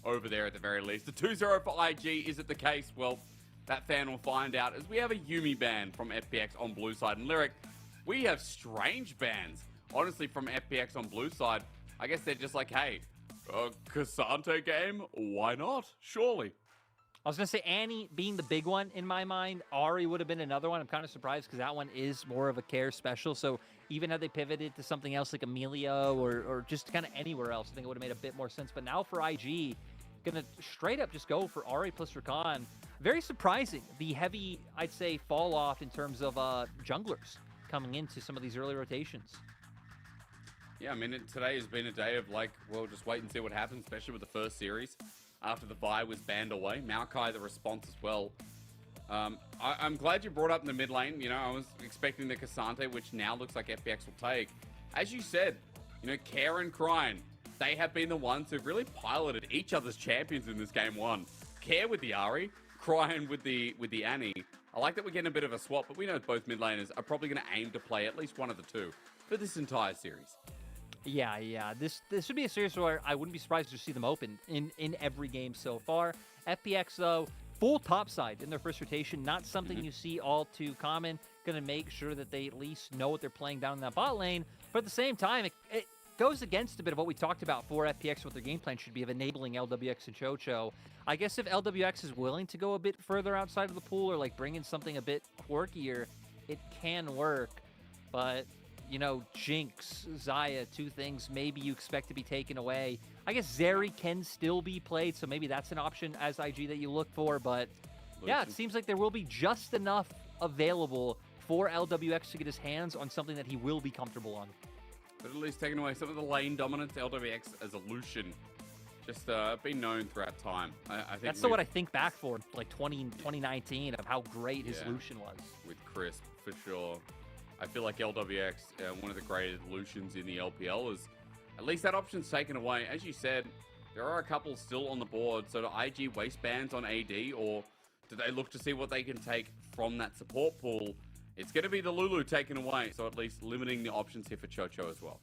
over there at the very least. The 2-0 for IG, is it the case? Well, that fan will find out as we have a Yumi ban from FPX on blue side. And Lyric, we have strange bans, honestly, from FPX on blue side. I guess they're just like, hey, a Cassante game? Why not? Surely. I was going to say Annie being the big one in my mind. Ari would have been another one. I'm kind of surprised because that one is more of a care special. So even had they pivoted to something else like Emilio or just kind of anywhere else, I think it would have made a bit more sense. But now for IG, going to straight up just go for Ari plus Rakan. Very surprising, the heavy, I'd say, fall off in terms of junglers coming into some of these early rotations. Yeah, I mean, today has been a day of like, well, just wait and see what happens, especially with the first series. After the Vi was banned away. Maokai, the response as well. I'm glad you brought up in the mid lane. You know, I was expecting the Cassante, which now looks like FPX will take. As you said, you know, Care and Crine, they have been the ones who've really piloted each other's champions in this game one. Care with the Ari, Crine with the Annie. I like that we're getting a bit of a swap, but we know both mid laners are probably going to aim to play at least one of the two for this entire series. Yeah. This would be a series where I wouldn't be surprised to see them open in every game so far. FPX, though, full topside in their first rotation. Not something you see all too common. Going to make sure that they at least know what they're playing down in that bot lane. But at the same time, it goes against a bit of what we talked about for FPX, what their game plan should be of enabling LWX and Chocho. I guess if LWX is willing to go a bit further outside of the pool or like bring in something a bit quirkier, it can work. But you know, Jinx, Xayah, two things maybe you expect to be taken away. I guess Zeri can still be played, so maybe that's an option as IG that you look for. But yeah, it seems like there will be just enough available for LWX to get his hands on something that he will be comfortable on. But at least taking away some of the lane dominance, LWX as a Lucian, just been known throughout time. I think that's what I think back for, like 2019, of how great his Lucian was. With Crisp, for sure. I feel like LWX, one of the greatest Lucians in the LPL, is at least that option's taken away. As you said, there are a couple still on the board. So do IG waste bans on AD, or do they look to see what they can take from that support pool? It's going to be the Lulu taken away, so at least limiting the options here for Chocho as well.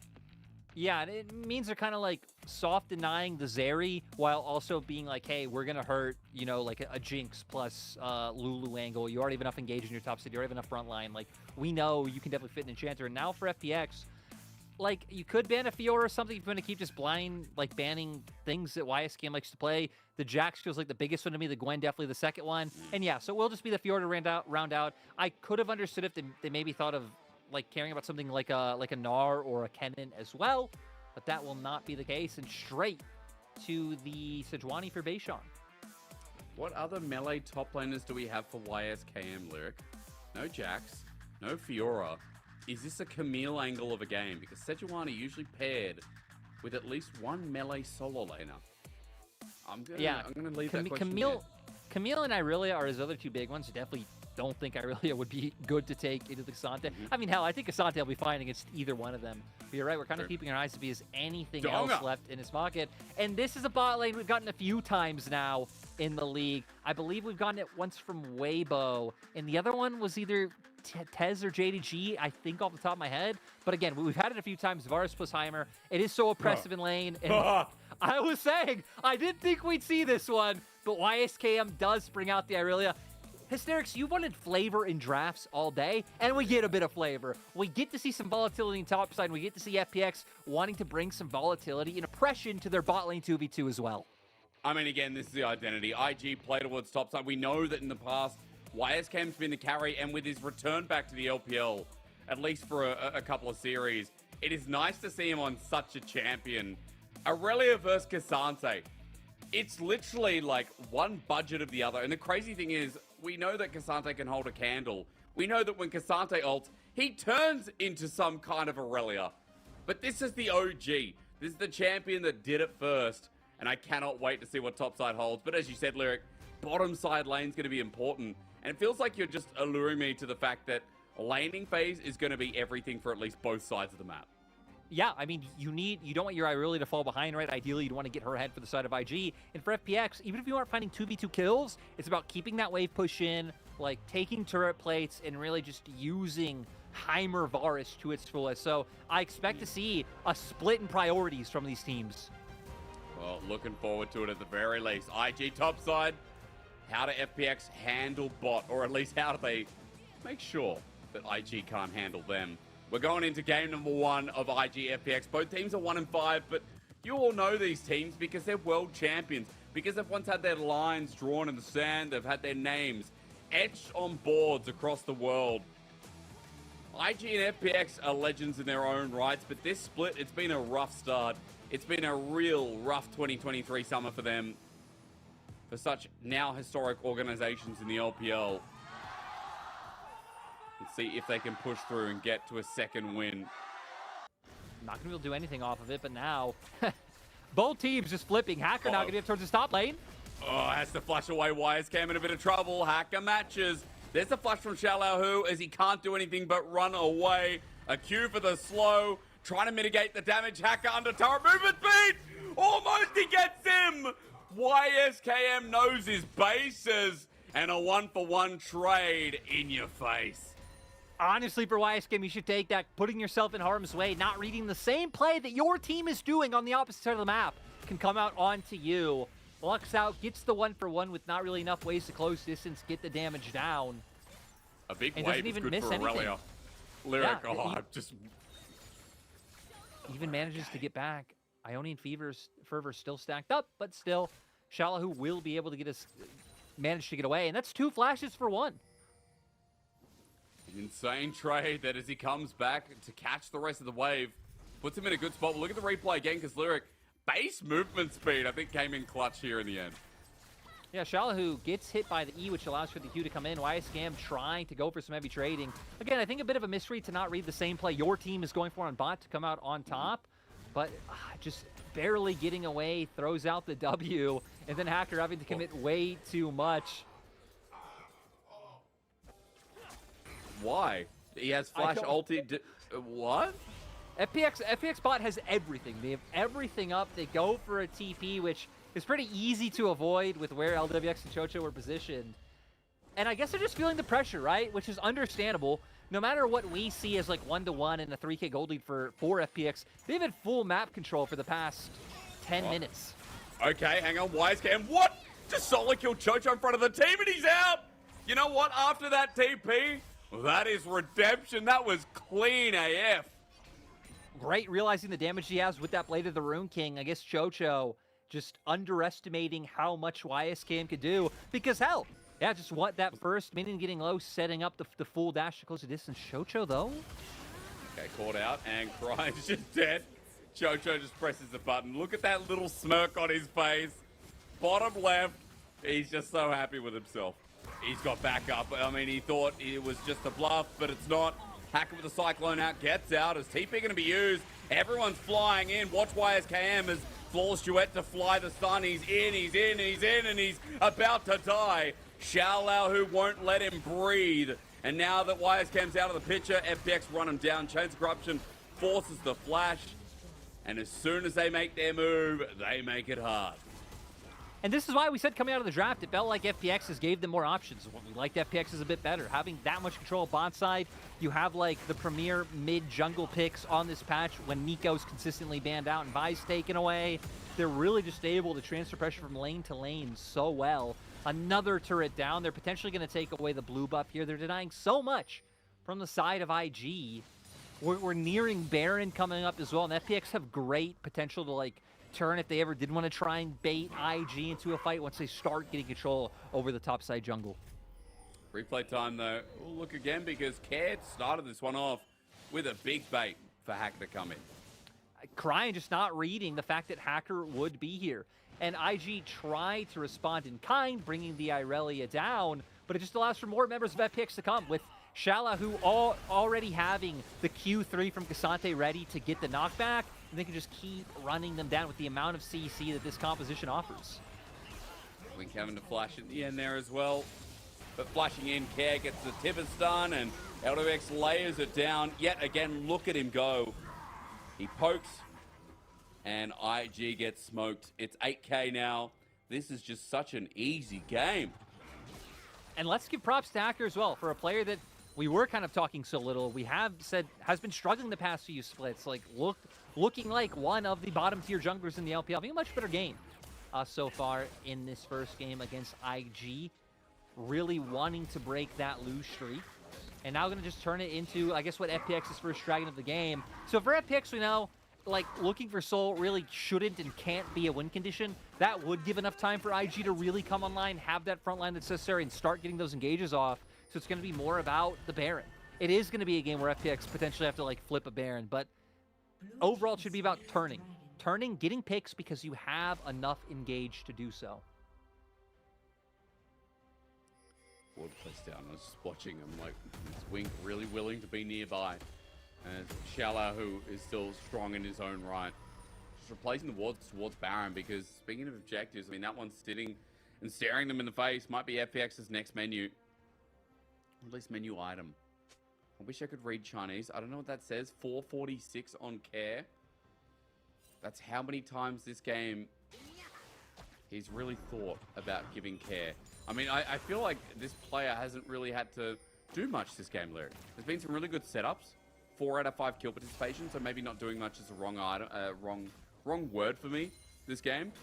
Yeah, and it means they're kind of like soft denying the Zeri while also being like, hey, we're going to hurt, you know, like a Jinx plus Lulu angle. You already have enough engage in your top side. You already have enough front line. Like, we know you can definitely fit an Enchanter. And now for FPX, like, you could ban a Fiora or something if you want to keep just blind, like, banning things that YSKM likes to play. The Jax feels like the biggest one to me. The Gwen definitely the second one. And yeah, so it will just be the Fiora round out. I could have understood if they maybe thought of like caring about something like a Gnar or a Kennen as well, but that will not be the case. And straight to the Sejuani for Beishan. What other melee top laners do we have for YSKM, Lyric? No Jax, no Fiora. Is this a Camille angle of a game? Because Sejuani usually paired with at least one melee solo laner. I'm gonna leave that question there. Camille and Irelia are his other two big ones. Definitely don't think Irelia would be good to take into the Cassante. I mean, hell, I think Cassante will be fine against either one of them. But you're right, we're kind of keeping our eyes to be as anything else left in his pocket. And this is a bot lane we've gotten a few times now in the league. I believe we've gotten it once from Weibo, and the other one was either Tez or JDG, I think off the top of my head. But again, we've had it a few times, Varus plus Heimer. It is so oppressive in lane. And I was saying, I didn't think we'd see this one, but YSKM does bring out the Irelia. Hysterics, you wanted flavor in drafts all day, and we get a bit of flavor. We get to see some volatility in top side, and we get to see FPX wanting to bring some volatility and oppression to their bot lane 2v2 as well. I mean, again, this is the identity. IG play towards top side. We know that in the past, YSKM's been the carry, and with his return back to the LPL, at least for a couple of series, it is nice to see him on such a champion. Irelia versus Cassante. It's literally like one budget of the other. And the crazy thing is, we know that Cassante can hold a candle. We know that when Cassante ults, he turns into some kind of Irelia. But this is the OG. This is the champion that did it first. And I cannot wait to see what topside holds. But as you said, Lyric, bottom side lane's going to be important. And it feels like you're just alluring me to the fact that laning phase is going to be everything for at least both sides of the map. Yeah, I mean, you don't want your Irelia to fall behind, right? Ideally, you'd want to get her ahead for the side of IG. And for FPX, even if you aren't finding 2v2 kills, it's about keeping that wave push in, like taking turret plates, and really just using Heimer Varus to its fullest. So I expect to see a split in priorities from these teams. Well, looking forward to it at the very least. IG topside. How do FPX handle bot? Or at least how do they make sure that IG can't handle them? We're going into game number 1 of IG FPX. Both teams are 1-5, but you all know these teams because they're world champions. Because they've once had their lines drawn in the sand. They've had their names etched on boards across the world. IG and FPX are legends in their own rights, but this split, it's been a rough start. It's been a real rough 2023 summer for them. For such now historic organizations in the LPL. Let's see if they can push through and get to a second win. Not going to be able to do anything off of it, but now both teams just flipping. Hacker now going to get towards the stop lane. Oh, has to flush away. YSKM in a bit of trouble. Hacker matches. There's a flush from Xiaolahu as he can't do anything but run away. A Q for the slow. Trying to mitigate the damage. Hacker under turret movement speed. Almost he gets him. YSKM knows his bases. And a 1-for-1 trade in your face. Honestly, for YSKM, you should take that. Putting yourself in harm's way, not reading the same play that your team is doing on the opposite side of the map can come out onto you. Lucks out, gets the 1-for-1 with not really enough ways to close distance, get the damage down. A big and wave doesn't is even good miss for anything. Aurelia. Lyric, Yeah, just... Even manages to get back. Ionian Fervor still stacked up, but still, Xiaolahu will be able to manage to get away, and that's 2 flashes for 1. An insane trade that as he comes back to catch the rest of the wave, puts him in a good spot. We'll look at the replay again because Lyric, base movement speed, I think came in clutch here in the end. Yeah, Xiaolahu gets hit by the E, which allows for the Q to come in. YSKM trying to go for some heavy trading. Again, I think a bit of a mystery to not read the same play your team is going for on bot to come out on top. But just barely getting away, throws out the W, and then Hacker having to commit way too much. Why? He has flash ulti. What? FPX bot has everything. They have everything up. They go for a TP, which is pretty easy to avoid with where LWX and Chocho were positioned. And I guess they're just feeling the pressure, right? Which is understandable. No matter what we see as like 1-to-1 and a 3K gold lead for FPX, they've had full map control for the past 10 minutes. Okay, hang on. YSKM, what? Just solo killed Chocho in front of the team and he's out. You know what? After that TP, that is redemption. That was clean AF. Great realizing the damage he has with that Blade of the Rune King. I guess Chocho just underestimating how much YSKM could do. Because hell, yeah, just want that first minion getting low, setting up the full dash to close the distance. Chocho though? Okay, caught out and Cry's just dead. Chocho just presses the button. Look at that little smirk on his face. Bottom left, he's just so happy with himself. He's got backup. I mean, he thought it was just a bluff, but it's not. Hacker with the Cyclone out, gets out. Is TP going to be used? Everyone's flying in. Watch YSKM as Flawless Duet to fly the sun. He's in, he's in, he's in, and he's about to die. Xiaolahu won't let him breathe. And now that YSKM's out of the picture, FPX run him down. Chains of Corruption forces the flash. And as soon as they make their move, they make it hard. And this is why we said coming out of the draft, it felt like FPX's gave them more options. We liked FPX's a bit better. Having that much control bot side, you have like the premier mid-jungle picks on this patch when Nico's consistently banned out and Vi's taken away. They're really just able to transfer pressure from lane to lane so well. Another turret down. They're potentially going to take away the blue buff here. They're denying so much from the side of IG. We're nearing Baron coming up as well, and FPX have great potential to like turn if they ever did want to try and bait IG into a fight once they start getting control over the top side jungle. Replay time though. We'll look again because Caird started this one off with a big bait for Hacker to come in. Crying just not reading the fact that Hacker would be here. And IG tried to respond in kind, bringing the Irelia down, but it just allows for more members of FPX to come with Xiaolahu already having the Q3 from Cassante ready to get the knockback, and they can just keep running them down with the amount of CC that this composition offers. Wink having to flash at the end there as well. But flashing in, Care gets the Tibber stun, and LWX layers it down. Yet again, look at him go. He pokes, and IG gets smoked. It's 8K now. This is just such an easy game. And let's give props to Hacker as well, for a player that we were kind of talking so little. We have said has been struggling the past few splits. Like, look looking like one of the bottom tier junglers in the LPL, having a much better game so far in this first game against IG. Really wanting to break that lose streak. And now going to just turn it into, I guess, what FPX's first dragon of the game. So for FPX, we know, like, looking for Soul really shouldn't and can't be a win condition. That would give enough time for IG to really come online, have that front line that's necessary, and start getting those engages off. So it's going to be more about the Baron. It is going to be a game where FPX potentially have to, like, flip a Baron, but overall it should be about turning. Turning, getting picks because you have enough engage to do so. Ward plays down. I was just watching him, like, is Wink really willing to be nearby? And Shala, who is still strong in his own right, just replacing the wards towards Baron, because speaking of objectives, I mean, that one's sitting and staring them in the face. Might be FPX's next menu. Or at least menu item. I wish I could read Chinese. I don't know what that says. 446 on care. That's how many times this game he's really thought about giving care. I mean, I feel like this player hasn't really had to do much this game, Larry. There's been some really good setups. 4 out of 5 kill participation, so maybe not doing much is a wrong item, wrong word for me this game.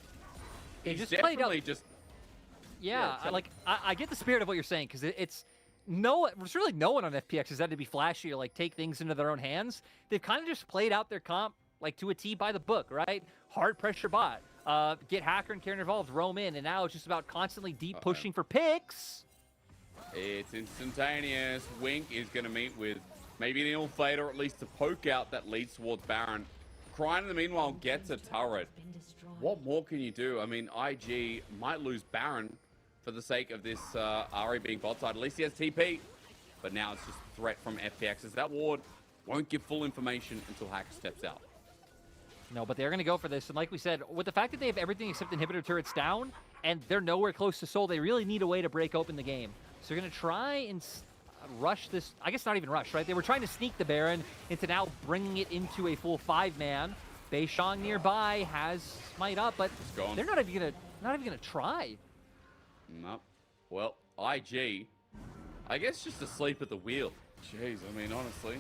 He's just definitely just... Yeah, I get the spirit of what you're saying, because there's really no one on FPX has had to be flashy or like take things into their own hands. They've kind of just played out their comp like to a T by the book, right? Hard pressure bot, get Hacker and Karen involved, roam in, and now it's just about constantly deep pushing for picks. It's instantaneous. Wink is going to meet with maybe an ill fate, or at least a poke out that leads towards Baron. Crying in the meanwhile gets a turret. What more can you do? I mean, IG might lose Baron for the sake of this Ari being bot side. At least he has TP. But now it's just a threat from FPX, as that ward won't give full information until Hacker steps out. No, but they're going to go for this. And like we said, with the fact that they have everything except inhibitor turrets down, and they're nowhere close to Soul, they really need a way to break open the game. So they're going to try and rush this. I guess not even rush, right? They were trying to sneak the Baron into now bringing it into a full 5-man. Beishang nearby has Smite up, but they're not even gonna try. Nope. Well, IG, I guess just asleep at the wheel. Jeez, I mean, honestly,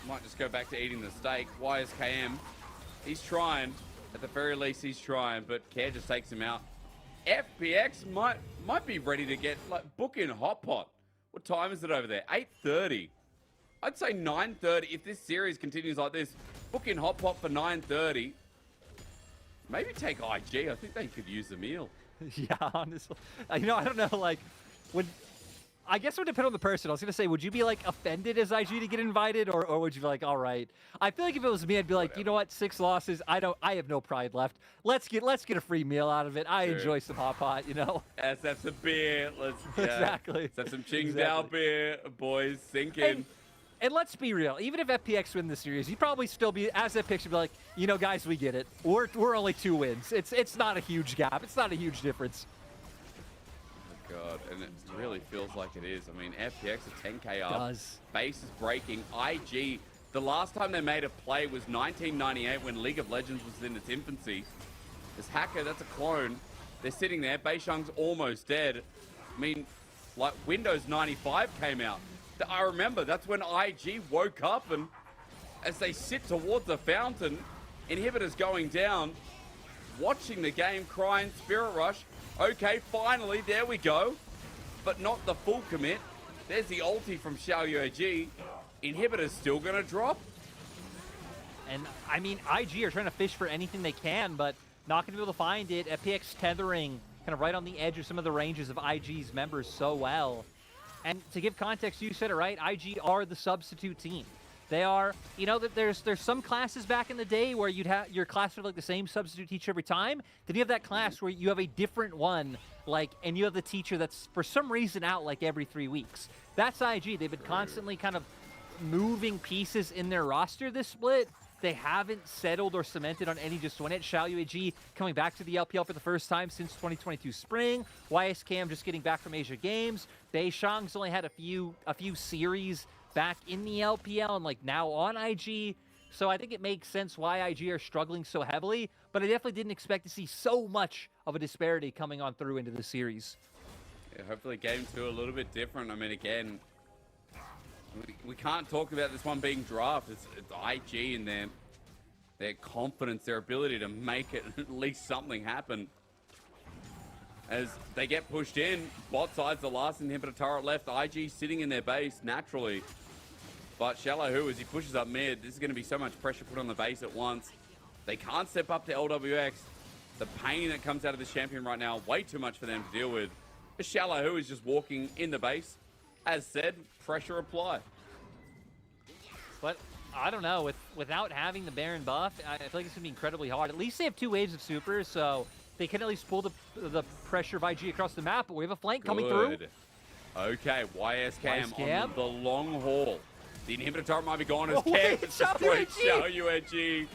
might just go back to eating the steak. YSKM, he's trying. At the very least, he's trying, but Care just takes him out. FPX might be ready to get, like, book in hot pot. What time is it over there? 8:30. I'd say 9:30 if this series continues like this. Book in hot pot for 9:30. Maybe take IG. I think they could use the meal. Yeah, honestly. I don't know, like, I guess it would depend on the person. I was going to say, would you be, like, offended as IG to get invited, or would you be like, all right? I feel like if it was me, I'd be like, Whatever. you know what, 6 losses, I have no pride left. Let's get a free meal out of it. I enjoy some hot pot, you know? Let's have some beer. Let's Exactly. Let's have some Qingdao beer, boys. Sink in. And let's be real, even if FPX win the series, you'd probably still be, as FPX, you'd be like, you know, guys, we get it. We're only 2 wins. It's not a huge gap. It's not a huge difference. God, and it really feels like it is. I mean, FPX are 10k up. Does. Base is breaking. IG, the last time they made a play was 1998 when League of Legends was in its infancy. This Hacker, that's a clone. They're sitting there. Beishang's almost dead. I mean, like, Windows 95 came out. I remember that's when IG woke up, and as they sit towards the fountain, inhibitors going down, watching the game, crying, Spirit Rush. Okay, finally, there we go. But not the full commit. There's the ulti from Xiaoyu. Inhibitor's still going to drop. And, I mean, IG are trying to fish for anything they can, but not going to be able to find it. FPX tethering kind of right on the edge of some of the ranges of IG's members so well. And to give context, you said it right, IG are the substitute team. They are, you know, that there's some classes back in the day where you'd have your class would have like the same substitute teacher every time. Then you have that class where you have a different one, like, and you have the teacher that's for some reason out like every 3 weeks. That's IG. They've been constantly kind of moving pieces in their roster this split. They haven't settled or cemented on any just win it. Xiaoyu coming back to the LPL for the first time since 2022 spring. YSKM just getting back from Asia Games. Beishang's only had a few series back in the LPL and like now on IG. So I think it makes sense why IG are struggling so heavily, but I definitely didn't expect to see so much of a disparity coming on through into the series. Yeah, hopefully game 2 a little bit different. I mean, again, we can't talk about this one being draft. It's IG in there. their confidence, their ability to make it at least something happen. As they get pushed in, bot side's the last inhibitor turret left. IG sitting in their base naturally. But Shallow Who, as he pushes up mid, this is going to be so much pressure put on the base at once. They can't step up to LWX. The pain that comes out of this champion right now, way too much for them to deal with. Shallow Who is just walking in the base. As said, pressure apply. But I don't know, without having the Baron buff, I feel like it's going to be incredibly hard. At least they have 2 waves of supers, so they can at least pull the pressure of IG across the map, but we have a flank coming through. Okay, YSCam on the long haul. The inhibitor turret might be gone as Cam destroys showUNG.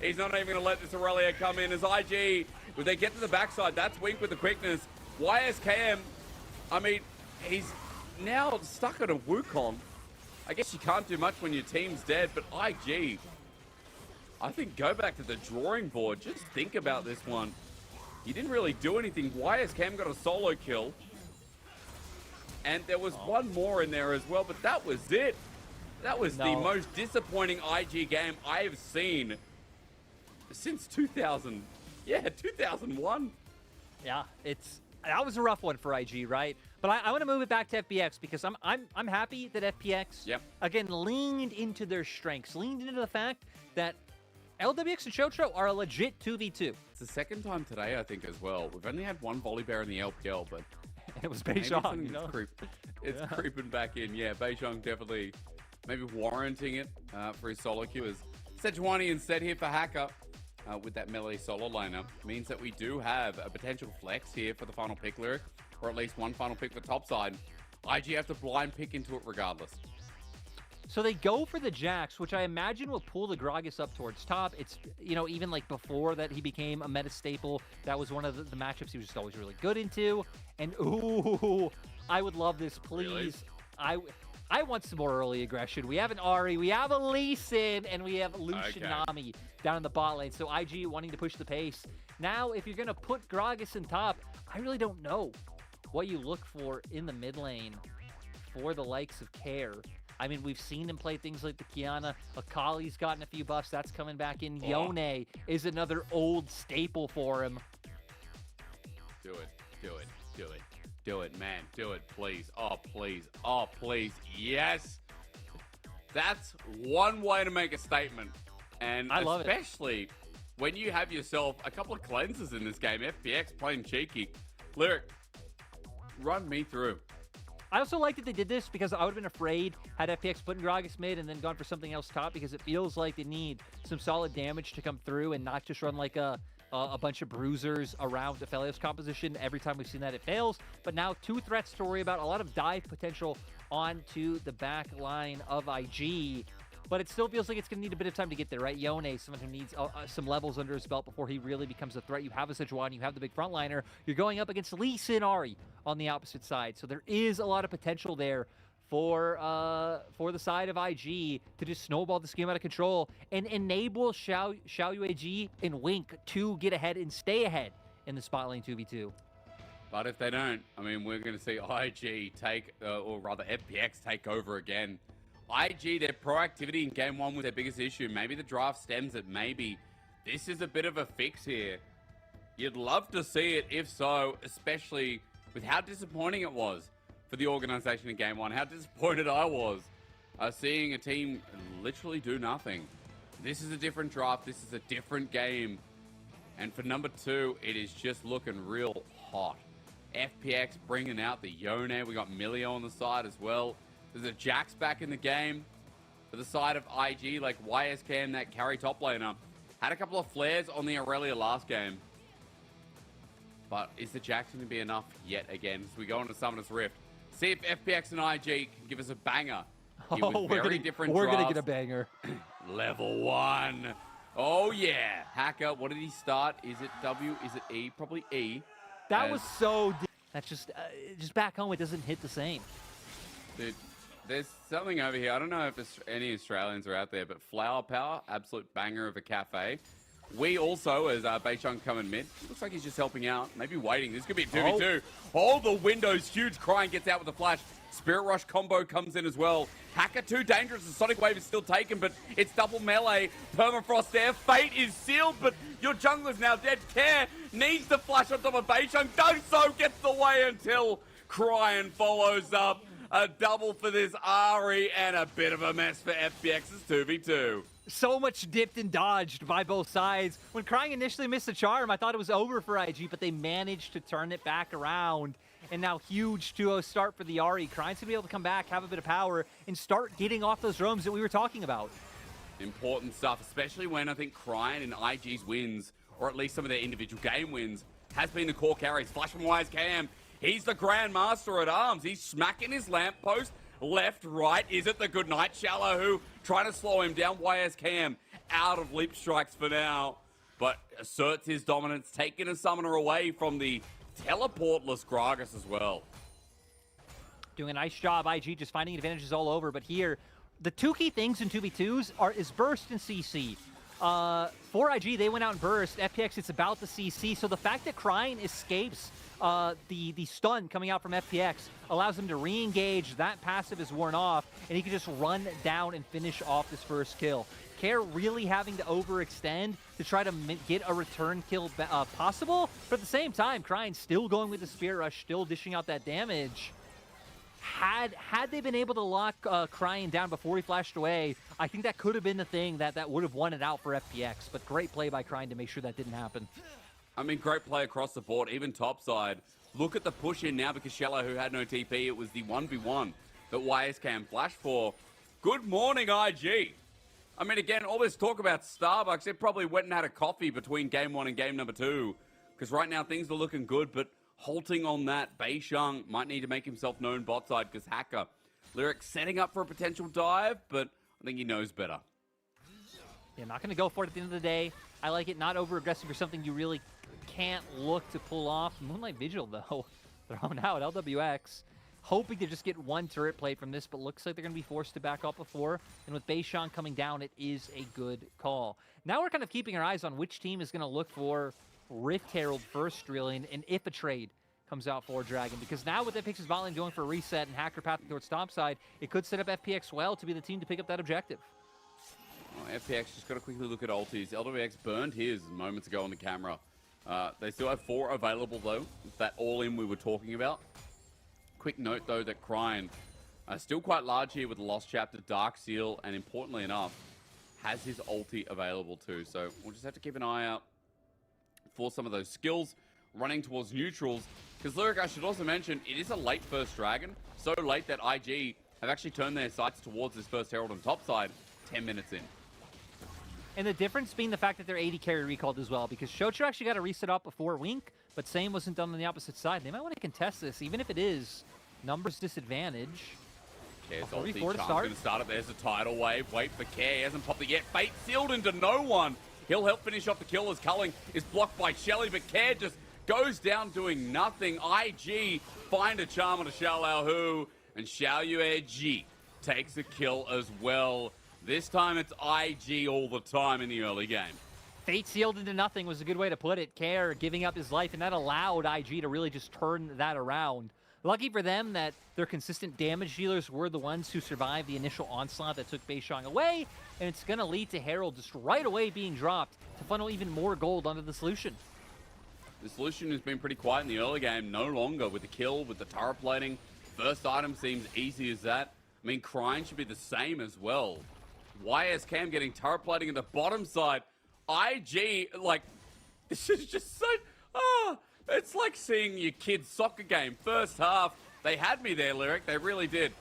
He's not even going to let this Aurelia come in as IG. When they get to the backside, that's Wink with the quickness. YSKM, I mean, he's now stuck at a Wukong. I guess you can't do much when your team's dead, but IG, I think go back to the drawing board. Just think about this one. You didn't really do anything. YSKM got a solo kill. And there was one more in there as well, but that was it. That was the most disappointing IG game I have seen since 2000. Yeah, 2001. Yeah, that was a rough one for IG, right? But I want to move it back to FPX because I'm happy that FPX again leaned into their strengths, leaned into the fact that LWX and Shotro are a legit 2v2. It's the second time today, I think, as well. We've only had one volley bear in the LPL, but it was Beijong. You know? It's creeping back in. Yeah, Beijong definitely maybe warranting it for his solo queue. As Sejuani instead here for Hacker with that melee solo lineup means that we do have a potential flex here for the final pick lyric, or at least one final pick for topside. IG have to blind pick into it regardless. So they go for the Jax, which I imagine will pull the Gragas up towards top. It's, you know, even like before that he became a meta staple, that was one of the matchups he was just always really good into. And ooh, I would love this, please. Really? I want some more early aggression. We have an Ahri, we have a Lee Sin, and we have Lucian Nami down in the bot lane. So IG wanting to push the pace. Now, if you're going to put Gragas in top, I really don't know what you look for in the mid lane for the likes of Care. I mean, we've seen him play things like the Kiana. Akali's gotten a few buffs. That's coming back in. Yone is another old staple for him. Do it. Do it. Do it. Do it, man. Do it, please. Oh, please. Oh, please. Yes. That's one way to make a statement. And I love especially when you have yourself a couple of cleansers in this game. FPX playing cheeky. Lyric, run me through. I also like that they did this because I would have been afraid had FPX put in Gragas mid and then gone for something else top, because it feels like they need some solid damage to come through and not just run like a bunch of bruisers around Aphelios composition. Every time we've seen that, it fails. But now 2 threats to worry about, a lot of dive potential onto the back line of IG. But it still feels like it's going to need a bit of time to get there, right? Yone, someone who needs some levels under his belt before he really becomes a threat. You have a Sejuani, you have the big frontliner. You're going up against Lee Sin Ahri on the opposite side. So there is a lot of potential there for the side of IG to just snowball this game out of control and enable showUNG and Wink to get ahead and stay ahead in the spot lane 2v2. But if they don't, I mean, we're going to see IG take, or rather FPX take over again. IG, their proactivity in game 1 was their biggest issue. Maybe the draft stems it. Maybe this is a bit of a fix here. You'd love to see it if so, especially with how disappointing it was for the organization in game 1. How disappointed I was seeing a team literally do nothing. This is a different draft. This is a different game. And for number 2, it is just looking real hot. FPX bringing out the Yone. We got Milio on the side as well. There's a Jax back in the game. For the side of IG, like YSKM, that carry top laner. Had a couple of flares on the Aurelia last game. But is the Jax going to be enough yet again as we go into Summoner's Rift? See if FPX and IG can give us a banger. We're going to get a banger. Level 1. Oh, yeah. Hacker, what did he start? Is it W? Is it E? Probably E. That was so... That's just back home, it doesn't hit the same. Dude, there's something over here. I don't know if any Australians are out there, but Flower Power, absolute banger of a cafe. We also, as Beishang coming mid, looks like he's just helping out, maybe waiting. This could be a 2v2. Oh, the window's huge. Crying gets out with the flash. Spirit Rush combo comes in as well. Hacker too dangerous. The Sonic Wave is still taken, but it's double melee. Permafrost there. Fate is sealed, but your jungler's now dead. Care needs the flash on top of Beishang. Does so, gets the way until Crying follows up. A double for this Ari and a bit of a mess for FPX's 2v2. So much dipped and dodged by both sides. When Crying initially missed the charm, I thought it was over for IG, but they managed to turn it back around. And now huge 2-0 start for the Ari. Crying's gonna be able to come back, have a bit of power, and start getting off those roams that we were talking about. Important stuff, especially when I think Crying and IG's wins, or at least some of their individual game wins, has been the core carries. Flash from Wise Cam. He's the Grand Master at Arms. He's smacking his lamppost. Left, right. Is it the Goodnight Shallow who trying to slow him down? YS Cam out of leap strikes for now, but asserts his dominance, taking a summoner away from the teleportless Gragas as well. Doing a nice job, IG just finding advantages all over, but here, the two key things in 2v2s is burst and CC. For IG, they went out and burst. FPX, it's about the CC, so the fact that Crying escapes the stun coming out from FPX allows him to re-engage. That passive is worn off, and he can just run down and finish off this first kill. Care really having to overextend to try to get a return kill possible, but at the same time, Crying still going with the Spirit Rush, still dishing out that damage. Had they been able to lock Crying down before he flashed away, I think that could have been the thing that would have won it out for FPX, but great play by Crying to make sure that didn't happen. I mean, great play across the board, even topside. Look at the push in now because Shallow, who had no TP, it was the 1v1 that YSCam flashed for. Good morning, IG. I mean, again, all this talk about Starbucks, it probably went and had a coffee between game 1 and game number 2, because right now things are looking good, but halting on that, Beishang might need to make himself known bot side because Hacker. Lyric setting up for a potential dive, but I think he knows better. Yeah, not going to go for it at the end of the day. I like it not over-aggressive for something you really can't look to pull off. Moonlight Vigil, though, thrown out. LWX, hoping to just get one turret play from this, but looks like they're going to be forced to back up before. And with Beishang coming down, it is a good call. Now we're kind of keeping our eyes on which team is going to look for Rift Herald first, really, and if a trade comes out for Dragon. Because now with FPX's bot lane going for a reset and Hacker pathing towards topside, it could set up FPX well to be the team to pick up that objective. Oh, FPX just got to quickly look at ultis. LWX burned his moments ago on the camera. They still have 4 available, though. It's that all-in we were talking about. Quick note, though, that Crying still quite large here with the Lost Chapter, Dark Seal, and importantly enough, has his ulti available too. So we'll just have to keep an eye out for some of those skills running towards neutrals. Because Lyric, I should also mention, it is a late first Dragon. So late that IG have actually turned their sights towards this first Herald on top side 10 minutes in. And the difference being the fact that their AD carry recalled as well, because Shocho actually got a reset up before Wink, but same wasn't done on the opposite side. They might want to contest this, even if it is numbers disadvantage. Care's ulti, Charm's going to start it. There's a tidal wave. Wait for Care. He hasn't popped it yet. Fate sealed into no one. He'll help finish off the kill as Culling is blocked by Shelly, but Care just goes down doing nothing. IG find a charm on a Xiao Hu, and Xiao Yueji takes a kill as well. This time it's IG all the time in the early game. Fate sealed into nothing was a good way to put it. Care giving up his life, and that allowed IG to really just turn that around. Lucky for them that their consistent damage dealers were the ones who survived the initial onslaught that took Beishang away, and it's going to lead to Herald just right away being dropped to funnel even more gold onto the solution. The solution has been pretty quiet in the early game, no longer with the kill, with the turret plating. First item seems easy as that. I mean, Crying should be the same as well. YS Cam getting turret plating in the bottom side. IG, like, this is just so... it's like seeing your kid's soccer game. First half, they had me there, Lyric. They really did.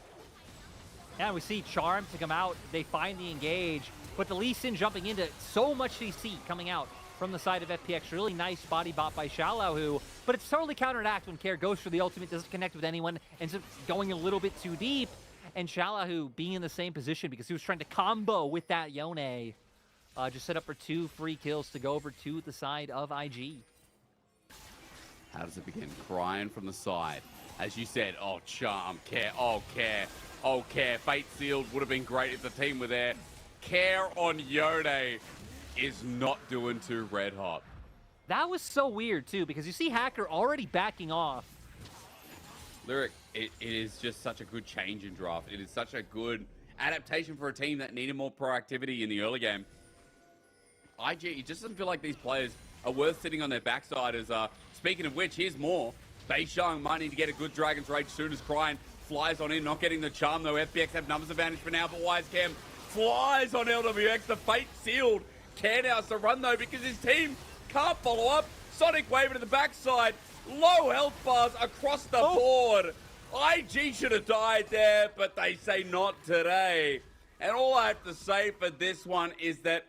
Yeah, we see Charm to come out. They find the engage. But the Lee Sin jumping into so much CC coming out from the side of FPX. Really nice body bot by Xiao Hu. But it's totally counteract when Care goes for the ultimate, doesn't connect with anyone, ends up going a little bit too deep. And Xiao Hu being in the same position because he was trying to combo with that Yone. Just set up for 2 free kills to go over to the side of IG. How does it begin? Crying from the side. As you said, oh, Charm, Care, oh, Care, oh, Care. Fate sealed would have been great if the team were there. Care on Yone is not doing too red hot. That was so weird, too, because you see Hacker already backing off. Lyric, it is just such a good change in draft. It is such a good adaptation for a team that needed more proactivity in the early game. IG, it just doesn't feel like these players are worth sitting on their backside. Speaking of which, here's more. Beishang might need to get a good Dragon's Rage soon as Crying flies on in, not getting the charm though. FPX have numbers advantage for now, but Wisecam flies on LWX. The fate sealed. Care now has to run though because his team can't follow up. Sonic Wave to the backside. Low health bars across the board. IG should have died there, but they say not today. And all I have to say for this one is that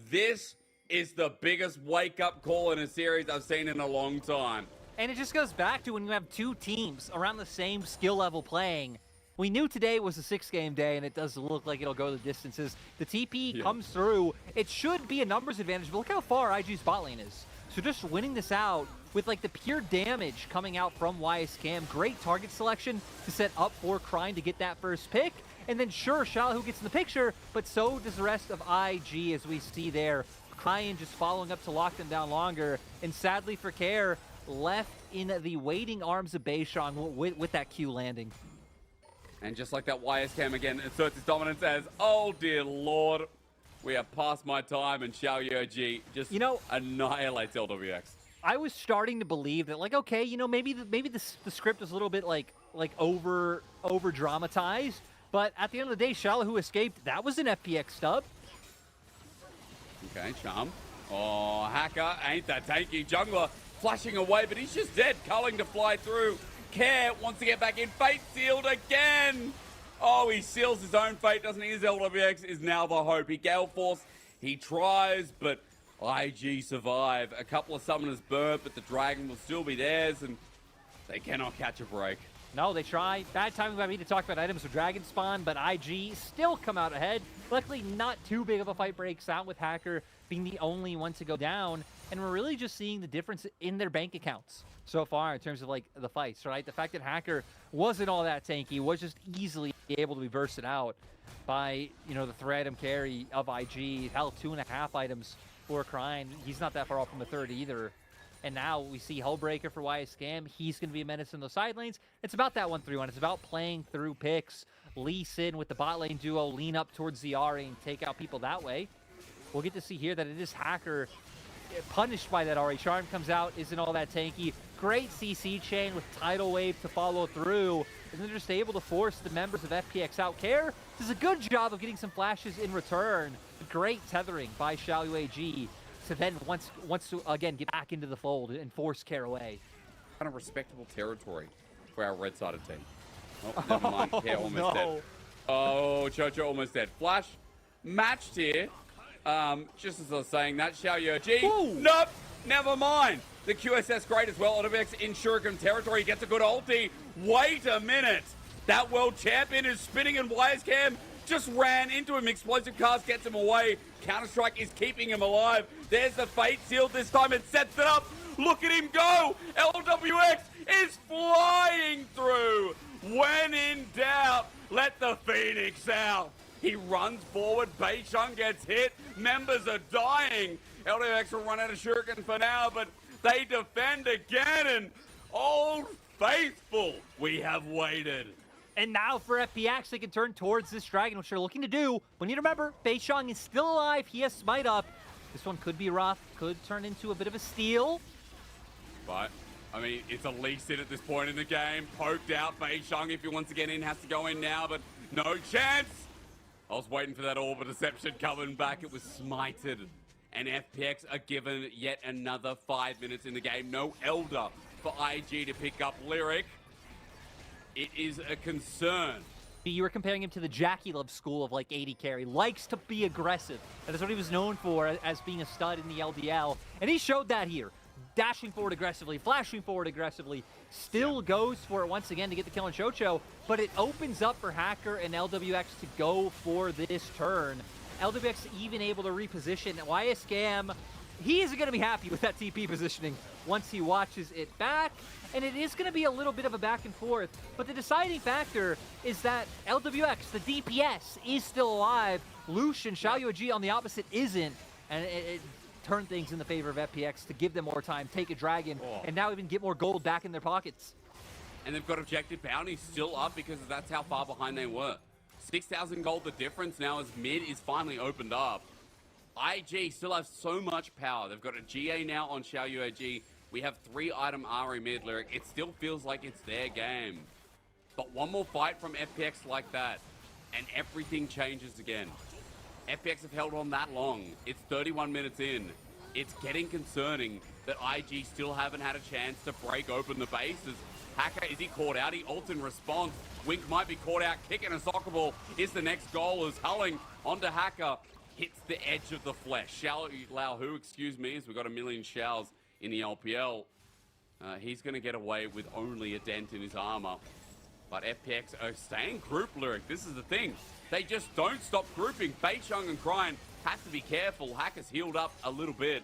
this is the biggest wake-up call in a series I've seen in a long time. And it just goes back to when you have two teams around the same skill level playing. We knew today was a 6-game day, and it does look like it'll go the distances. The TP comes through. It should be a numbers advantage, but look how far IG's bot lane is. So just winning this out with like the pure damage coming out from YSCam. Great target selection to set up for Crying to get that first pick. And then sure, Shallow gets in the picture, but so does the rest of IG as we see there. Crying just following up to lock them down longer. And sadly for Care, left in the waiting arms of Beishang with that Q landing. And just like that, YSCam again asserts his dominance as, oh dear lord, we are past my time, and Xiaoyoji just annihilates LWX. I was starting to believe that, like, okay, maybe the script is a little bit like over dramatized, but at the end of the day, Shallow who escaped, that was an FPX stub. Okay, Charm. Oh, Hacker ain't that tanky. Jungler flashing away, but he's just dead. Culling to fly through. Care wants to get back in. Fate sealed again. Oh, he seals his own fate, doesn't he? His LWX is now the hope. He Gale Force, he tries, but IG survive. A couple of summoners burnt, but the dragon will still be theirs, and they cannot catch a break. No, they try. Bad timing by me to talk about items with Dragon Spawn, but IG still come out ahead. Luckily, not too big of a fight breaks out with Hacker being the only one to go down, and we're really just seeing the difference in their bank accounts so far in terms of like the fights, right? The fact that Hacker wasn't all that tanky, was just easily able to be bursted out by, the 3-item carry of IG. Hell, 2.5 items for Crying. He's not that far off from the third either. And now we see Hullbreaker for YSCam. He's going to be a menace in those side lanes. It's about that 1-3-1. It's about playing through picks. Lee Sin with the bot lane duo, lean up towards Ziari and take out people that way. We'll get to see here that it is Hacker punished by that Ahri. Charm comes out, isn't all that tanky. Great CC chain with Tidal Wave to follow through. And they're just able to force the members of FPX out. Care does a good job of getting some flashes in return. Great tethering by Xiaoyoji to then once to again get back into the fold and force Care away. Kind of respectable territory for our red-sided team. Oh, never mind. Care almost dead. Oh, Chocho almost dead. Flash matched here. Just as I was saying that, Xiaoyoji. Nope, never mind. The QSS great as well. LWX in Shuriken territory gets a good ulti. Wait a minute. That world champion is spinning, and YSCam just ran into him. Explosive cast gets him away. Counter-Strike is keeping him alive. There's the fate sealed this time. It sets it up. Look at him go. LWX is flying through. When in doubt, let the Phoenix out. He runs forward. Beishang gets hit. Members are dying. LWX will run out of Shuriken for now, but they defend again. And Old Faithful, we have waited. And now for FPX, they can turn towards this dragon, which they're looking to do. We need to remember, Beishang is still alive. He has Smite up. This one could be rough. Could turn into a bit of a steal. But, I mean, it's a Lee Sin at this point in the game. Poked out. Beishang, if he wants to get in, has to go in now, but no chance. I was waiting for that Orb of Deception coming back. It was smited. And FPX are given yet another 5 minutes in the game. No Elder for IG to pick up Lyric. It is a concern. You were comparing him to the Jackie Love school of like 80 carry. Likes to be aggressive. That is what he was known for as being a stud in the LDL. And he showed that here. Dashing forward aggressively, flashing forward aggressively. Still goes for it once again to get the kill on Chocho. But it opens up for Hacker and LWX to go for this turn. LWX even able to reposition. YSCam, he isn't going to be happy with that TP positioning once he watches it back. And it is going to be a little bit of a back and forth. But the deciding factor is that LWX, the DPS, is still alive. Lucian, Xiaoyoji on the opposite isn't. and it turned things in the favor of FPX to give them more time, take a dragon, Oh. and now even get more gold back in their pockets. And they've got objective bounties still up because that's how far behind they were. 6,000 gold the difference now as mid is finally opened up. IG still have so much power. They've got a GA now on Xiaoyu. We have 3-item Ari mid, Lyric. It still feels like it's their game. But one more fight from FPX like that, and everything changes again. FPX have held on that long. It's 31 minutes in. It's getting concerning that IG still haven't had a chance to break open the bases. Hacker, is he caught out? He ults in response. Wink might be caught out. Kicking a soccer ball is the next goal as Hulling onto Hacker. Hits the edge of the flesh. Lao Hu, excuse me, as we've got a million Shaos in the LPL. He's going to get away with only a dent in his armor. But FPX are staying group, Lyric. This is the thing. They just don't stop grouping. Beisheng and Cryan have to be careful. Hacker's healed up a little bit.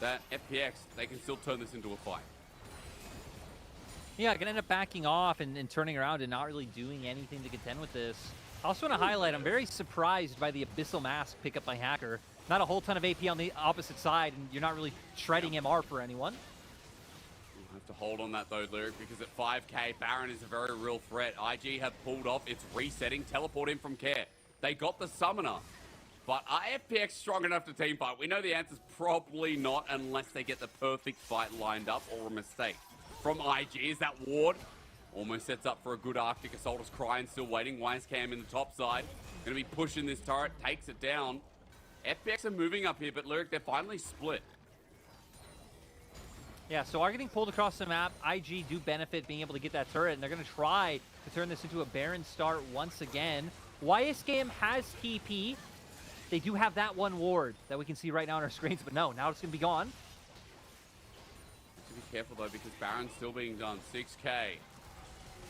That FPX, they can still turn this into a fight. Yeah, gonna end up backing off and turning around and not really doing anything to contend with this. I also want to highlight, I'm very surprised by the Abyssal Mask pickup by Hacker. Not a whole ton of AP on the opposite side, and you're not really shredding MR for anyone. We'll have to hold on that though, Lyric, because at 5k, Baron is a very real threat. IG have pulled off, it's resetting, teleport in from Care. They got the Summoner. But are FPX strong enough to team fight? We know the answer's probably not unless they get the perfect fight lined up or a mistake. From IG, is that Ward? Almost sets up for a good Arctic Assault as Cryan still waiting. Wisecam in the top side. Going to be pushing this turret, takes it down. FPX are moving up here, but Lyric, they're finally split. Yeah, so are getting pulled across the map. IG do benefit being able to get that turret, and they're going to try to turn this into a Baron start once again. YSKM has TP. They do have that one ward that we can see right now on our screens, but no, now it's going to be gone. To be careful though, because Baron's still being done. 6k.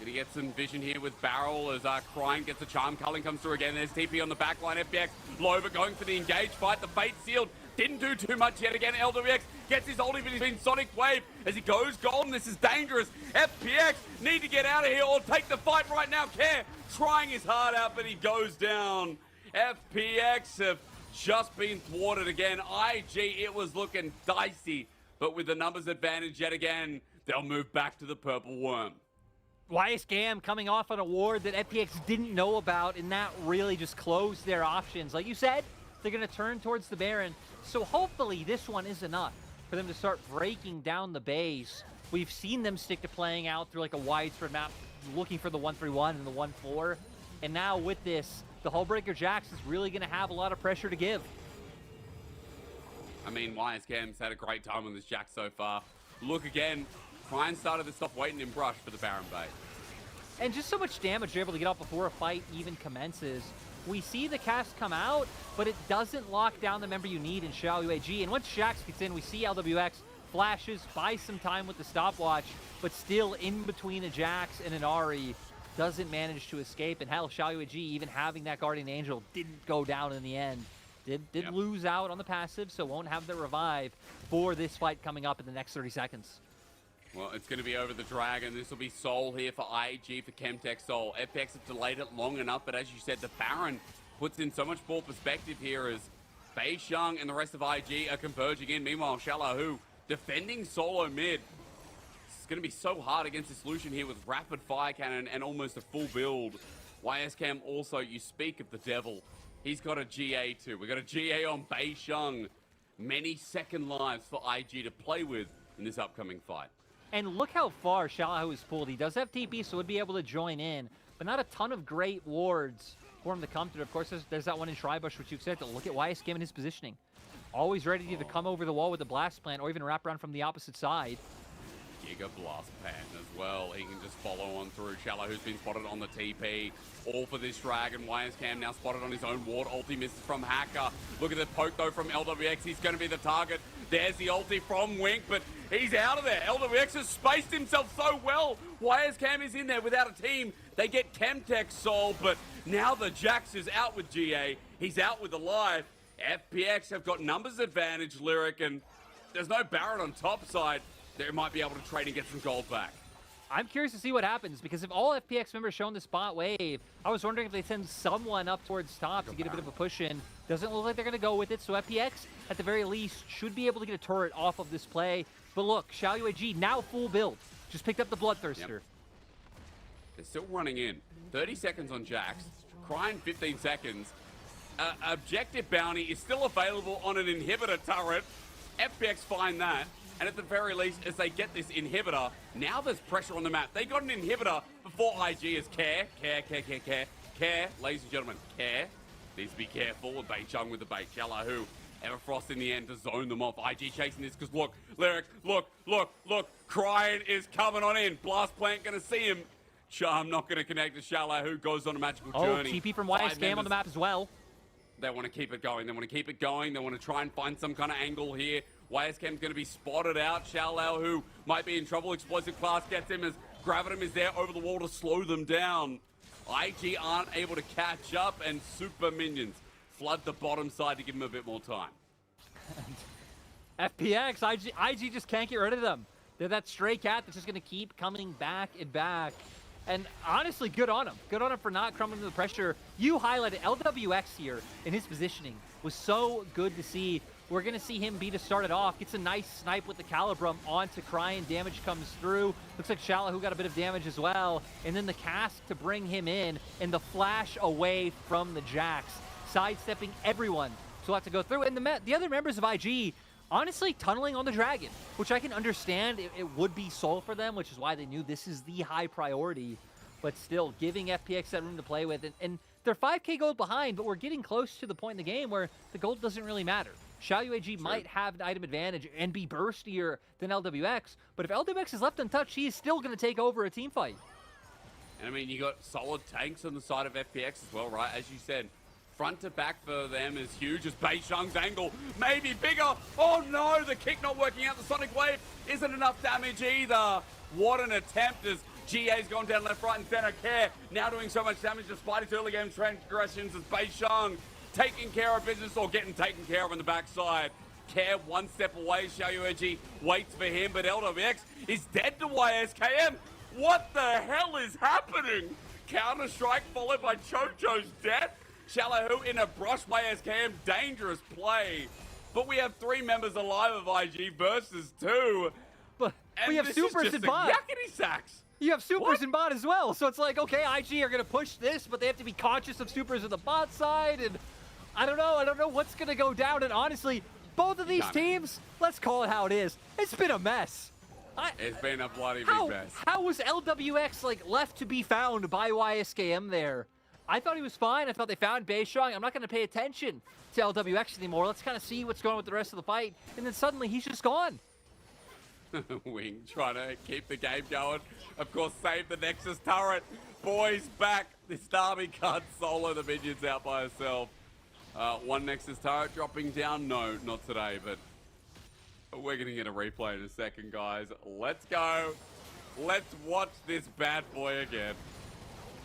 Gonna get some vision here with Barrel as Cryan gets a charm. Culling comes through again. There's TP on the back line. FPX Lover going for the engage fight. The fate sealed. Didn't do too much yet again. LWX gets his ulti, but he's been Sonic Wave as he goes golden. This is dangerous. FPX need to get out of here or take the fight right now. Care trying his heart out, but he goes down. FPX have just been thwarted again. IG, it was looking dicey, but with the numbers advantage yet again, they'll move back to the purple worm. YSKM coming off on a ward that FPX didn't know about, and that really just closed their options. Like you said, they're going to turn towards the Baron, so hopefully this one is enough for them to start breaking down the base. We've seen them stick to playing out through like a widespread map, looking for the 1-3-1 and the 1-4, and now with this, the Hullbreaker Jax is really going to have a lot of pressure to give. I mean, YSKM's had a great time on this Jax so far. Look again. Cryan started this off waiting in brush for the Baron bait. And just so much damage you're able to get off before a fight even commences. We see the cast come out, but it doesn't lock down the member you need in Xiaoyu. And once Jax gets in, we see LWX flashes, buys some time with the stopwatch, but still in between a Jax and an Ari, doesn't manage to escape. And hell, Xiaoyu, even having that Guardian Angel, didn't go down in the end. Did lose out on the passive, so won't have the revive for this fight coming up in the next 30 seconds. Well, it's going to be over the Dragon. This will be Soul here for IG for Chemtech Soul. FX have delayed it long enough, but as you said, the Baron puts in so much more perspective here as Beisheng and the rest of IG are converging in. Meanwhile, Shalahu defending solo mid. It's going to be so hard against this Lucian here with rapid fire cannon and almost a full build. YSCam also, you speak of the devil. He's got a GA too. We've got a GA on Beisheng. Many second lives for IG to play with in this upcoming fight. And look how far Shalahu is pulled. He does have TP, so would be able to join in, but not a ton of great wards for him to come through. Of course, there's that one in Tribush, which you've said, to look at YSKM and his positioning. Always ready to come over the wall with the blast plant or even wrap around from the opposite side. Giga Blast Pan as well. He can just follow on through. Shallow, who's been spotted on the TP. All for this Dragon. YSCam now spotted on his own ward. Ulti misses from Hacker. Look at the poke though from LWX. He's going to be the target. There's the ulti from Wink, but he's out of there. LWX has spaced himself so well. YSCam is in there without a team. They get Chemtech Soul, but now the Jax is out with GA. He's out with the life. FPX have got numbers advantage, Lyric, and there's no Baron on top side. They might be able to trade and get some gold back. I'm curious to see what happens, because if all FPX members show in this bot wave, I was wondering if they send someone up towards top to get a bit of a push in. Doesn't look like they're going to go with it, so FPX, at the very least, should be able to get a turret off of this play. But look, xiaoyu now full build. Just picked up the Bloodthirster. Yep. They're still running in. 30 seconds on Jax. Crying 15 seconds. Objective bounty is still available on an inhibitor turret. FPX find that. And at the very least, as they get this inhibitor, now there's pressure on the map. They got an inhibitor before IG is care. Ladies and gentlemen, care. Needs to be careful. And Beichung with the bait. Xiaolahu, Everfrost in the end to zone them off. IG chasing this because look, Lyric, look. Crying is coming on in. Blast Plant going to see him. Charm not going to connect to Xiaolahu. Goes on a magical journey. TP from YSKM on the map as well. They want to keep it going. They want to try and find some kind of angle here. YSKM's going to be spotted out. Xiaolahu might be in trouble. Explosive Class gets him as Gravitum is there over the wall to slow them down. IG aren't able to catch up, and super minions flood the bottom side to give them a bit more time. FPX, IG just can't get rid of them. They're that stray cat that's just going to keep coming back and back. And honestly, good on him. Good on him for not crumbling to the pressure. You highlighted LWX here in his positioning. Was so good to see. We're going to see him be to start it off. Gets a nice snipe with the Calibrum onto Cryan. Damage comes through. Looks like Xiaolahu got a bit of damage as well. And then the cast to bring him in. And the flash away from the Jax. Sidestepping everyone. So we'll have to go through. And the other members of IG, honestly, tunneling on the Dragon, which I can understand. It would be soul for them, which is why they knew this is the high priority. But still, giving FPX that room to play with. And they're 5k gold behind, but we're getting close to the point in the game where the gold doesn't really matter. xiaoyu might have an item advantage and be burstier than LWX, but if LWX is left untouched, he is still going to take over a team fight. And I mean, you got solid tanks on the side of FPX as well, right? As you said, front to back for them is huge as Beichung's angle may be bigger. Oh no, the kick not working out. The Sonic Wave isn't enough damage either. What an attempt as GA's gone down left, right, and center. Care now doing so much damage despite his early game transgressions as Beichung taking care of business or getting taken care of on the backside. Care one step away. xiaoyu waits for him, but LWX is dead to YSKM. What the hell is happening? Counter-strike followed by Chocho's death. Xiaolahu in a brush by SKM. Dangerous play. But we have 3 members alive of IG versus 2. But we have supers and bots. Yakety sacks. You have supers and bot as well. So it's like, okay, IG are going to push this, but they have to be conscious of supers on the bot side. And I don't know what's going to go down. And honestly, both of these teams, let's call it how it is. It's been a mess. It's been a bloody big mess. How was LWX like left to be found by YSKM there? I thought he was fine. I thought they found Beichung. I'm not going to pay attention to LWX anymore. Let's kind of see what's going on with the rest of the fight. And then suddenly he's just gone. Wing trying to keep the game going. Of course, save the Nexus turret. Boys back. This Derby can't solo the minions out by herself. One Nexus turret dropping down. No, not today, but we're going to get a replay in a second, guys. Let's go. Let's watch this bad boy again.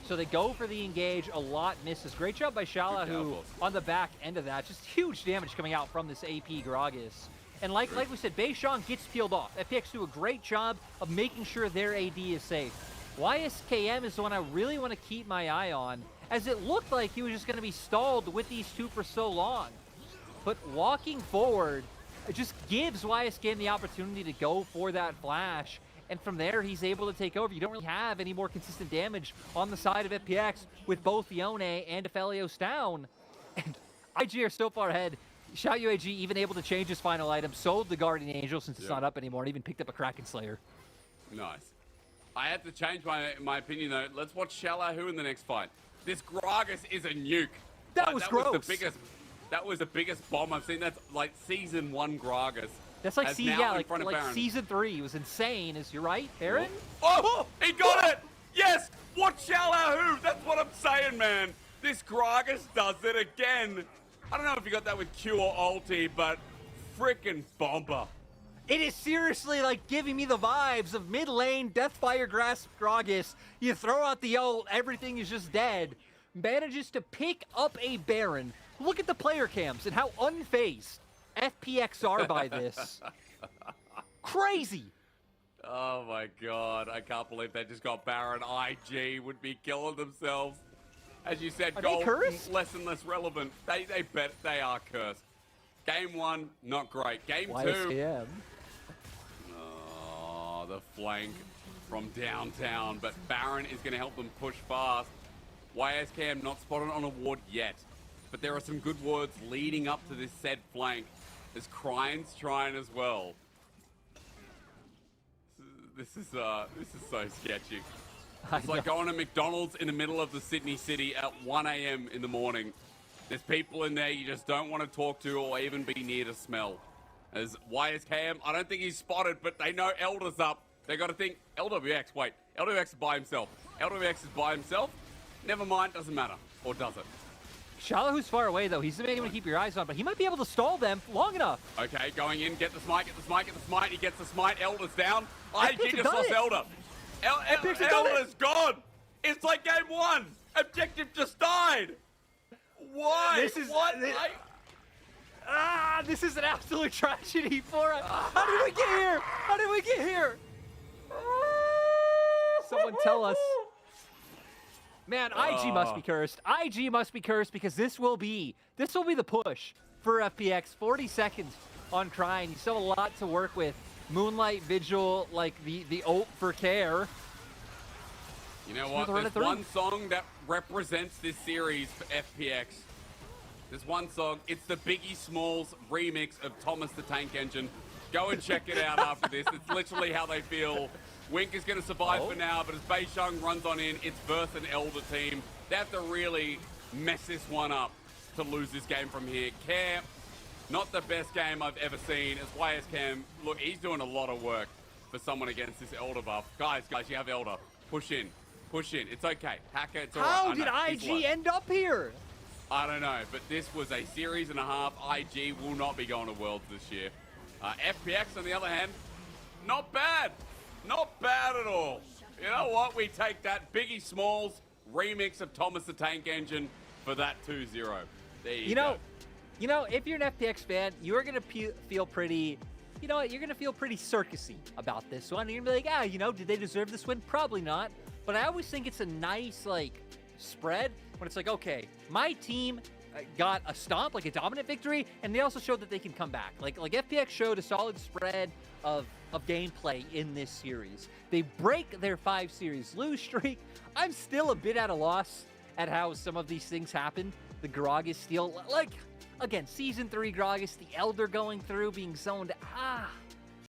So they go for the engage, a lot misses. Great job by Xiaolahu on the back end of that. Just huge damage coming out from this AP Gragas. And like we said, Beichung gets peeled off. FPX do a great job of making sure their AD is safe. YSKM is the one I really want to keep my eye on, as it looked like he was just going to be stalled with these 2 for so long. But walking forward, it just gives YSKM the opportunity to go for that flash. And from there, he's able to take over. You don't really have any more consistent damage on the side of FPX with both Yone and Aphelios down. And IG are so far ahead. xiaoyu even able to change his final item, sold the Guardian Angel since it's not up anymore, and even picked up a Kraken Slayer. Nice. I had to change my opinion, though. Let's watch Xiaolahu in the next fight. This Gragas is a nuke. That was gross. That was the biggest bomb I've seen. That's like Season 1 Gragas. That's like, like Season 3. It was insane. Is you right, Aaron? Oh, he got it! Yes! Watch Xiaolahu! That's what I'm saying, man. This Gragas does it again. I don't know if you got that with Q or ulti, but frickin' bomber. It is seriously like giving me the vibes of mid lane, Deathfire Grasp Gragas. You throw out the ult, everything is just dead. Manages to pick up a Baron. Look at the player cams and how unfazed FPX are by this. Crazy. Oh my god, I can't believe they just got Baron. IG would be killing themselves. As you said, Are gold they cursed? less and less relevant. They bet they are cursed. Game 1, not great. Game 2. YSKM. Oh, the flank from downtown, but Baron is going to help them push fast. YSKM not spotted on a ward yet, but there are some good wards leading up to this said flank. There's Krine's trying as well. This is so sketchy. It's like going to McDonald's in the middle of the Sydney city at 1 a.m. in the morning. There's people in there you just don't want to talk to or even be near to smell. As YSKM, I don't think he's spotted, but they know Elder's up. They got to think, LWX, wait, LWX is by himself. LWX is by himself? Never mind, doesn't matter. Or does it? Shallow, who's far away, though. He's the man you want to keep your eyes on, but he might be able to stall them long enough. Okay, going in, get the smite, get the smite, get the smite. He gets the smite. Elder's down. IG FPX just done lost it. Elder. Elder's gone. It's like game 1. Objective just died. Why? This is what? this is an absolute tragedy for us. How did we get here? How did we get here? Someone tell us. Man, IG must be cursed. IG must be cursed because this will be the push for FPX. 40 seconds on Crine. You still have a lot to work with. Moonlight, Vigil, like the ult for care. You know what? There's one song that represents this series for FPX. There's one song. It's the Biggie Smalls remix of Thomas the Tank Engine. Go and check it out after this. It's literally how they feel. Wink is going to survive for now, but as Beisheng runs on in, it's versus an Elder team. They have to really mess this one up to lose this game from here. Care, not the best game I've ever seen. As YSKM, look, he's doing a lot of work for someone against this Elder buff. Guys, you have Elder. Push in. Push in. It's okay. Hacker, it's all right. How did IG end up here? I don't know, but this was a series and a half. IG will not be going to Worlds this year. FPX, on the other hand, not bad. Not bad at all. You know what? We take that Biggie Smalls remix of Thomas the Tank Engine for that 2-0. There you go. You know, if you're an FPX fan, you're going to feel pretty, you know what? You're going to feel pretty circusy about this one. You're going to be like, you know, did they deserve this win? Probably not. But I always think it's a nice, like, spread when it's like, okay, my team got a stomp, like a dominant victory, and they also showed that they can come back. Like FPX showed a solid spread of gameplay in this series. They break their 5-series lose streak. I'm still a bit at a loss at how some of these things happened. The Gragas steal, like, again, Season 3 Gragas, the Elder going through, being zoned.